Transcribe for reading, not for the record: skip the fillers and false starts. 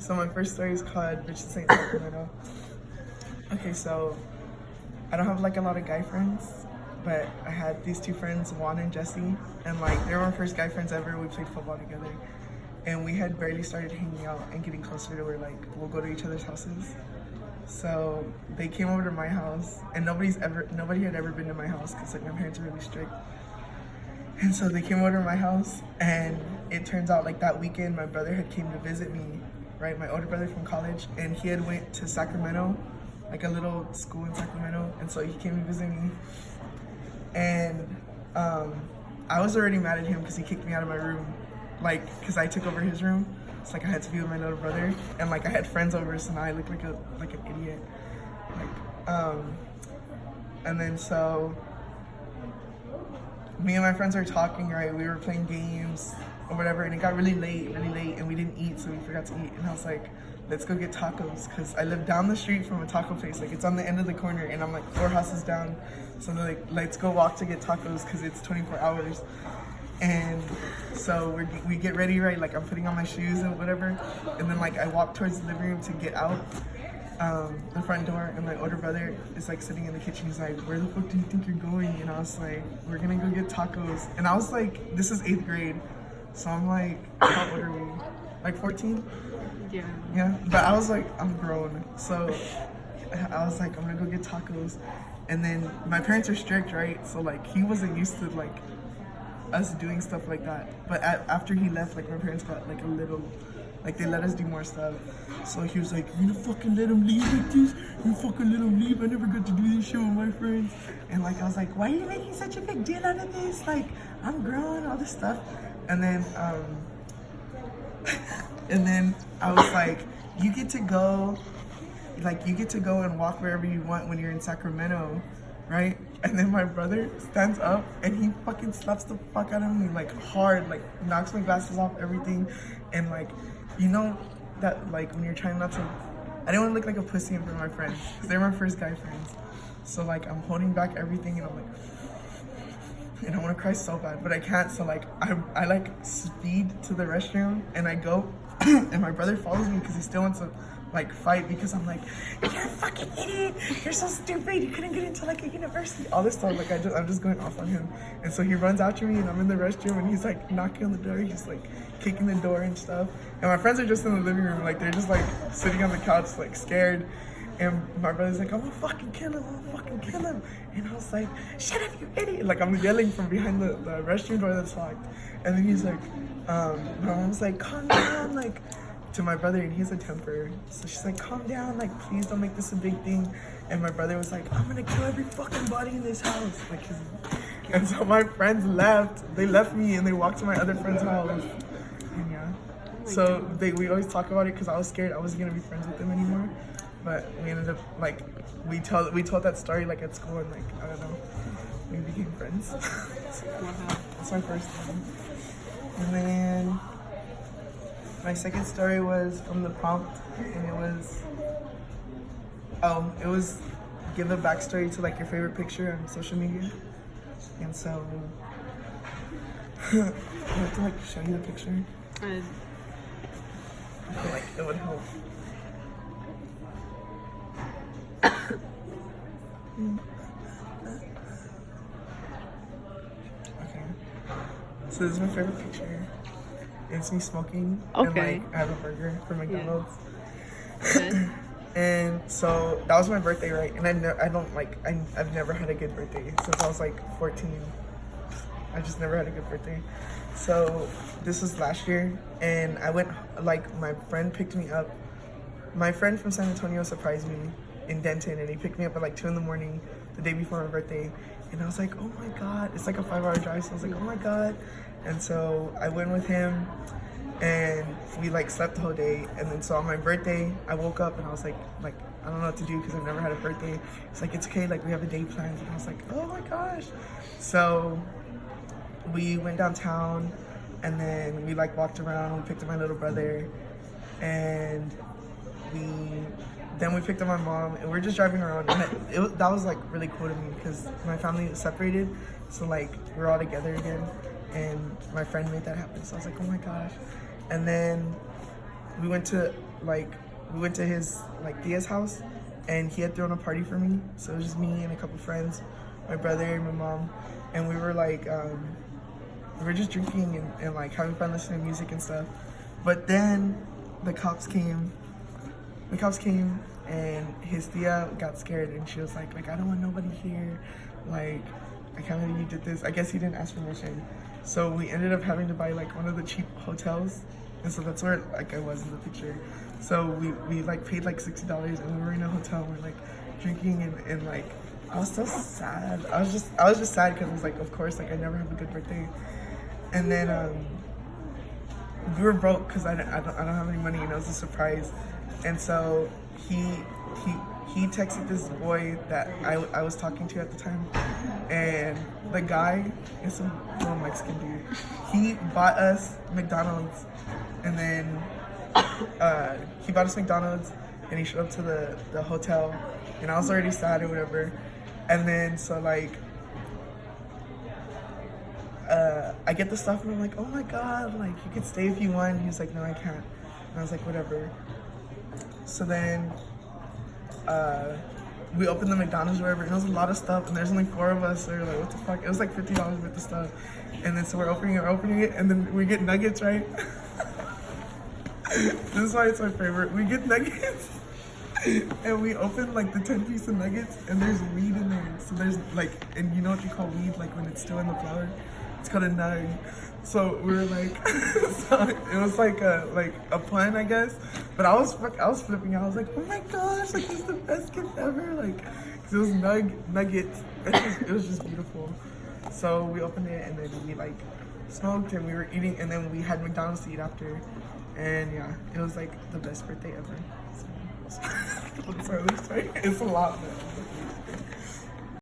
So my first story is called Bitches Ain't Sacramento. Okay, so I don't have like a lot of guy friends, but I had these two friends, Juan and Jesse, and like they were my first guy friends ever. We played football together, and we had barely started hanging out and getting closer to where like we'll go to each other's houses. So they came over to my house, and nobody had ever been to my house because like my parents are really strict. And so they came over to my house, and it turns out like that weekend my brother had came to visit me, right? My older brother from college, and he had went to Sacramento, like a little school in Sacramento, and so he came to visit me. And I was already mad at him because he kicked me out of my room, like because I took over his room. It's like I had to be with my little brother, and like I had friends over, so now I look like an idiot. And then so me and my friends were talking, right? We were playing games or whatever, and it got really late, and we didn't eat, so we forgot to eat. And I was like, let's go get tacos, because I live down the street from a taco place. Like, it's on the end of the corner, and I'm like 4 houses down. So I'm like, let's go walk to get tacos, because it's 24 hours. And so we get ready, right? Like, I'm putting on my shoes and whatever. And then, like, I walk towards the living room to get out the front door, and my older brother is like sitting in the kitchen. He's like, where the fuck do you think you're going? And I was like, we're gonna go get tacos. And I was like, this is 8th grade, so I'm like, how old are we? Like 14? Yeah, but I was like, I'm grown. So I was like, I'm gonna go get tacos. And then my parents are strict, right? So like he wasn't used to like us doing stuff like that. But after he left, like my parents got like a little, like they let us do more stuff. So he was like, you gonna fucking let him leave like this? You fucking let him leave? I never got to do this shit with my friends. And like I was like, why are you making such a big deal out of this? Like, I'm grown, all this stuff. And then and then I was like, you get to go and walk wherever you want when you're in Sacramento, right? And then my brother stands up and he fucking slaps the fuck out of me, like hard, like knocks my glasses off, everything. And like, you know that like when you're trying not to, I didn't want to look like a pussy in front of my friends, because they're my first guy friends. So like I'm holding back everything, and I'm like, and I want to cry so bad, but I can't. So like I like speed to the restroom, and I go, and my brother follows me because he still wants to like fight, because I'm like, you're a fucking idiot, you're so stupid, you couldn't get into like a university, all this stuff. Like I'm just going off on him. And so he runs after me, and I'm in the restroom, and he's like knocking on the door, he's like kicking the door and stuff. And my friends are just in the living room, like they're just like sitting on the couch like scared. And my brother's like, I'm gonna fucking kill him, I'm gonna fucking kill him. And I was like, shut up, you idiot. Like I'm yelling from behind the restroom door that's locked. And then he's like, my mom's like, calm down, like, to my brother, and he has a temper. So she's like, calm down, like, please don't make this a big thing. And my brother was like, I'm gonna kill every fucking body in this house. Like, and so my friends left. They left me and they walked to my other friend's house. And yeah. So we always talk about it because I was scared I wasn't gonna be friends with them anymore. But we ended up, like, we told that story like at school, and like, I don't know, we became friends. That's my first one. And then my second story was from the prompt, and it was give a backstory to like your favorite picture on social media. And so I have to like show you the picture. I feel like it would help. Okay. So this is my favorite picture. It's me smoking. Okay. And like I have a burger from McDonald's. Yeah. And so that was my birthday, right? And I've never had a good birthday since I was like 14. I just never had a good birthday. So this was last year, and I went, like, my friend picked me up. My friend from San Antonio surprised me in Denton, and he picked me up at like 2 a.m. the day before my birthday. And I was like, oh my God, it's like a 5-hour drive. So I was like, oh my God. And so I went with him, and we like slept the whole day. And then so on my birthday, I woke up and I was like, I don't know what to do because I've never had a birthday. It's like, it's okay, like we have a day planned. And I was like, oh my gosh. So we went downtown, and then we like walked around. We picked up my little brother, and then we picked up my mom, and we're just driving around. And that was like really cool to me because my family is separated, so like we're all together again. And my friend made that happen, so I was like, oh my gosh. And then we went to like, we went to his, like, tia's house, and he had thrown a party for me. So it was just me and a couple friends, my brother and my mom, and we were like, we were just drinking and like having fun listening to music and stuff. But then the cops came. The cops came, and his tia got scared, and she was like, I don't want nobody here. Like, I can't believe you did this. I guess he didn't ask permission. So we ended up having to buy like one of the cheap hotels, and so that's where like I was in the picture. So we like paid like $60, and we were in a hotel. We're like drinking and like I was so sad. I was just sad because it was like, of course, like I never have a good birthday. And then we were broke because I don't have any money, and it was a surprise. And so he texted this boy that I was talking to at the time, and the guy is some little Mexican dude. He bought us McDonald's, and then he bought us McDonald's, and he showed up to the hotel, and I was already sad or whatever. And then so like I get the stuff, and I'm like, oh my god, like you could stay if you want. And he was like, no, I can't. And I was like, whatever. So then we opened the McDonald's or whatever, and it was a lot of stuff, and there's only 4 of us, so we're like, what the fuck? It was like $50 worth of stuff. And then so we're opening it, and then we get nuggets, right? This is why it's my favorite. We get nuggets, and we open like the 10-piece of nuggets, and there's weed in there. So there's like, and you know what you call weed, like when it's still in the flour? It's called a nug. So we were like, so it was like a pun, I guess. But I was flipping out. I was like, oh my gosh, like this is the best gift ever. Like, cause it was nuggets. It was just beautiful. So we opened it, and then we like smoked, and we were eating, and then we had McDonald's to eat after. And yeah, it was like the best birthday ever. So, sorry, it's a lot, man.